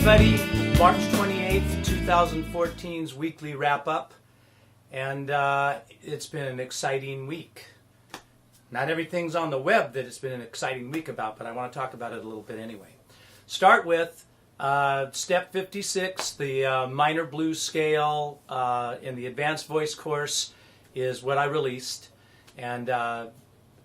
everybody. March 28th, 2014's weekly wrap-up. And it's been an exciting week. Not everything's on the web that it's been an exciting week about, but I want to talk about it a little bit anyway. Start with Step 56, the minor blues scale in the advanced voice course is what I released. And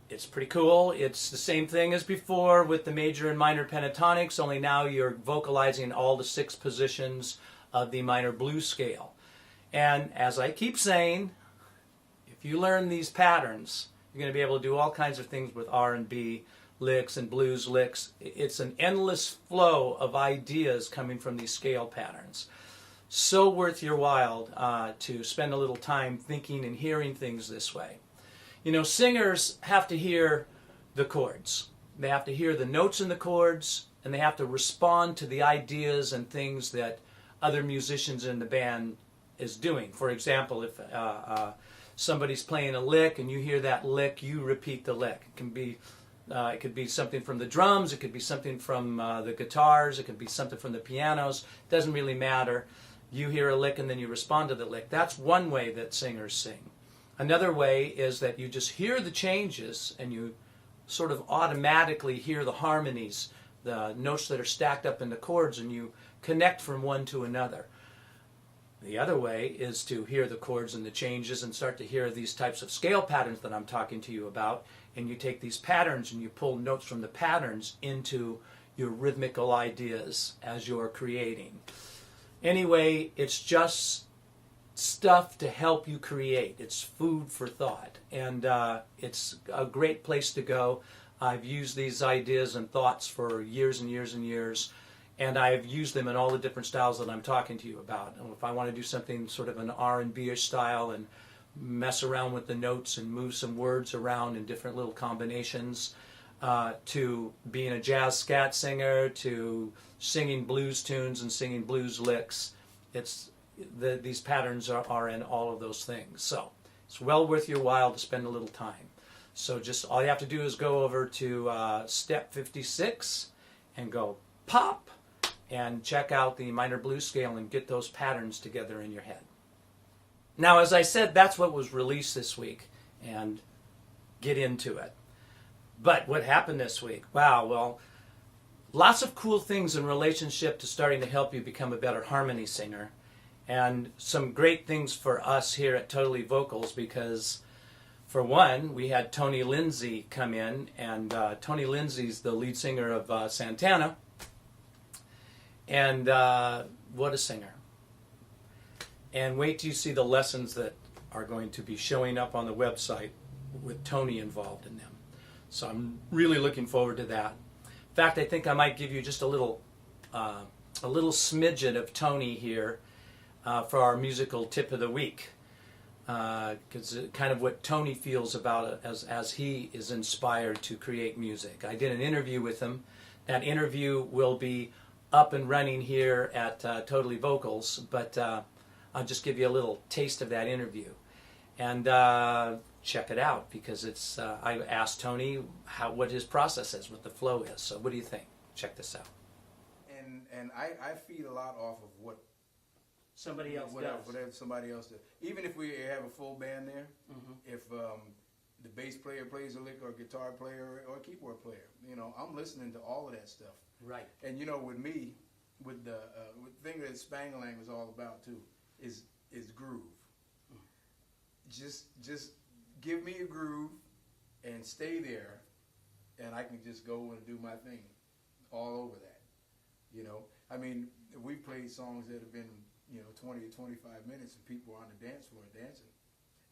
it's pretty cool. It's the same thing as before with the major and minor pentatonics, only now you're vocalizing all the 6 positions of the minor blues scale. And as I keep saying, if you learn these patterns, you're going to be able to do all kinds of things with R&B licks and blues licks. It's an endless flow of ideas coming from these scale patterns. So worth your while to spend a little time thinking and hearing things this way. You know, singers have to hear the chords. They have to hear the notes in the chords, and they have to respond to the ideas and things that other musicians in the band is doing. For example, if somebody's playing a lick and you hear that lick, you repeat the lick. It could be something from the drums, it could be something from the guitars, it could be something from the pianos. It doesn't really matter. You hear a lick and then you respond to the lick. That's one way that singers sing. Another way is that you just hear the changes and you sort of automatically hear the harmonies, the notes that are stacked up in the chords, and you connect from one to another. The other way is to hear the chords and the changes and start to hear these types of scale patterns that I'm talking to you about, and you take these patterns and you pull notes from the patterns into your rhythmical ideas as you're creating. Anyway, it's just stuff to help you create. It's food for thought, and it's a great place to go. I've used these ideas and thoughts for years and years and years, and I've used them in all the different styles that I'm talking to you about. And if I want to do something sort of an R&B-ish style and mess around with the notes and move some words around in different little combinations, to being a jazz scat singer, to singing blues tunes and singing blues licks, these patterns are in all of those things. So it's well worth your while to spend a little time. So just all you have to do is go over to Step 56 and go pop and check out the minor blues scale and get those patterns together in your head. Now, as I said, that's what was released this week, and get into it. But what happened this week? Wow, well, lots of cool things in relationship to starting to help you become a better harmony singer. And some great things for us here at Totally Vocals, because for one, we had Tony Lindsay come in, and Tony Lindsay's the lead singer of Santana. And what a singer. And wait till you see the lessons that are going to be showing up on the website with Tony involved in them. So I'm really looking forward to that. In fact, I think I might give you just a little smidgen of Tony here for our musical tip of the week, because kind of what Tony feels about it as he is inspired to create music. I did an interview with him. That interview will be up and running here at Totally Vocals, but I'll just give you a little taste of that interview. And check it out, because it's. I asked Tony what his process is, what the flow is. So what do you think? Check this out. And I feed a lot off of what somebody else does. Whatever somebody else does. Even if we have a full band there, if the bass player plays a lick, or a guitar player, or a keyboard player, I'm listening to all of that stuff. Right. And with me, with the thing that Spangalang was all about too, is groove. Just give me a groove and stay there, and I can just go and do my thing all over that. I mean, we've played songs that have been 20 or 25 minutes, and people are on the dance floor dancing,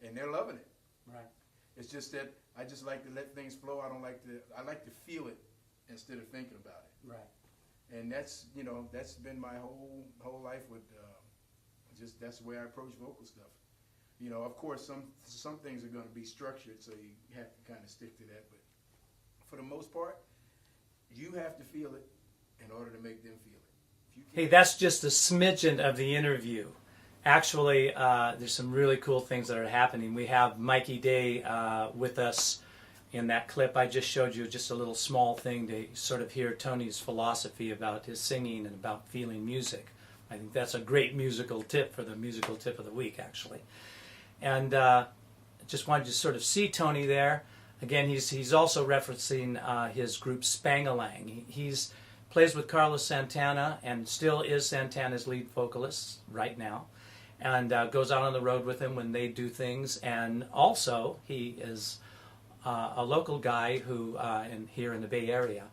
and they're loving it. Right. It's just that I just like to let things flow. I like to feel it instead of thinking about it. Right. And that's been my whole life with that's the way I approach vocal stuff. Of course, some things are going to be structured, so you have to kind of stick to that. But for the most part, you have to feel it in order to make them feel it. Hey, that's just a smidgen of the interview. Actually, there's some really cool things that are happening. We have Mikey Day with us in that clip I just showed you, just a little small thing to sort of hear Tony's philosophy about his singing and about feeling music. I think that's a great musical tip for the musical tip of the week, actually. And just wanted to sort of see Tony there. Again, he's also referencing his group Spangalang. He's plays with Carlos Santana and still is Santana's lead vocalist right now, and goes out on the road with him when they do things. And also, he is a local guy who here in the Bay Area,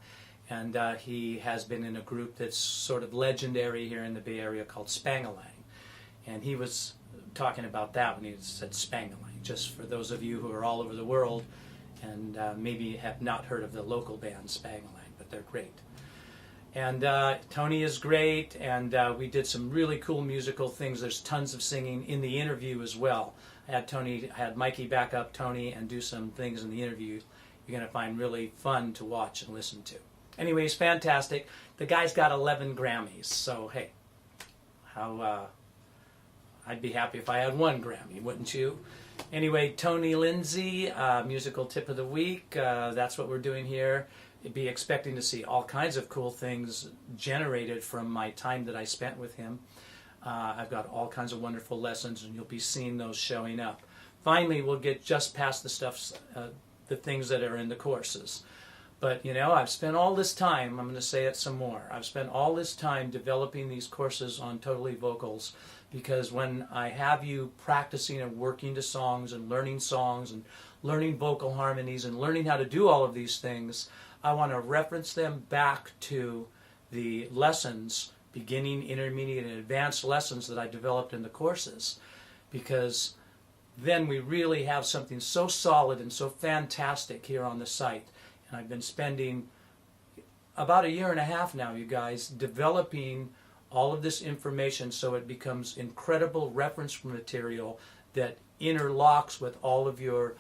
and he has been in a group that's sort of legendary here in the Bay Area called Spangalang. And he was talking about that when he said Spangalang, just for those of you who are all over the world and maybe have not heard of the local band Spangalang, but they're great. And Tony is great, and we did some really cool musical things. There's tons of singing in the interview as well. I had Mikey back up Tony and do some things in the interview you're going to find really fun to watch and listen to. Anyway, he's fantastic. The guy's got 11 Grammys, so hey, I'd be happy if I had 1 Grammy, wouldn't you? Anyway, Tony Lindsay, musical tip of the week. That's what we're doing here. Be expecting to see all kinds of cool things generated from my time that I spent with him. I've got all kinds of wonderful lessons, and you'll be seeing those showing up. Finally, we'll get just past the things that are in the courses. But, you know, I've spent all this time, I'm going to say it some more, I've spent all this time developing these courses on Totally Vocals, because when I have you practicing and working to songs and learning vocal harmonies and learning how to do all of these things, I want to reference them back to the lessons, beginning, intermediate, and advanced lessons that I developed in the courses, because then we really have something so solid and so fantastic here on the site. And I've been spending about 1.5 years now, you guys, developing all of this information so it becomes incredible reference material that interlocks with all of your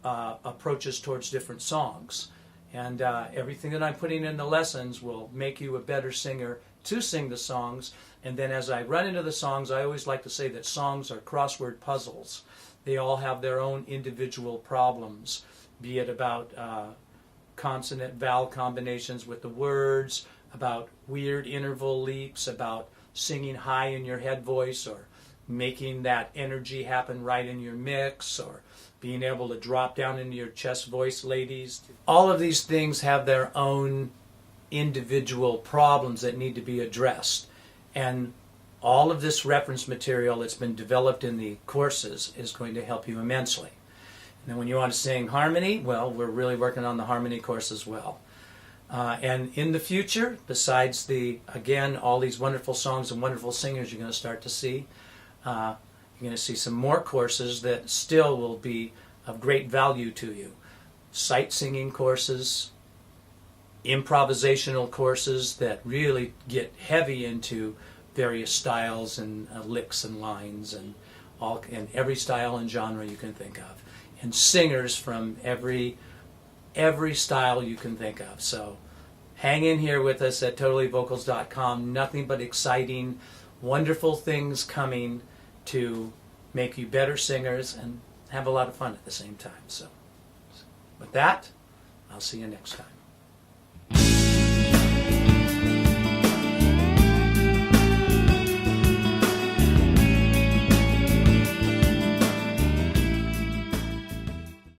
approaches towards different songs. And everything that I'm putting in the lessons will make you a better singer to sing the songs. And then as I run into the songs, I always like to say that songs are crossword puzzles. They all have their own individual problems, be it about consonant-vowel combinations with the words, about weird interval leaps, about singing high in your head voice, or making that energy happen right in your mix, or being able to drop down into your chest voice, ladies. All of these things have their own individual problems that need to be addressed. And all of this reference material that's been developed in the courses is going to help you immensely. And then when you want to sing harmony, well, we're really working on the harmony course as well. And in the future, besides again, all these wonderful songs and wonderful singers you're going to start to see, you're going to see some more courses that still will be of great value to you. Sight singing courses, improvisational courses that really get heavy into various styles and licks and lines and every style and genre you can think of, and singers from every style you can think of. So hang in here with us at totallyvocals.com. Nothing but exciting, wonderful things coming to make you better singers and have a lot of fun at the same time. So with that, I'll see you next time.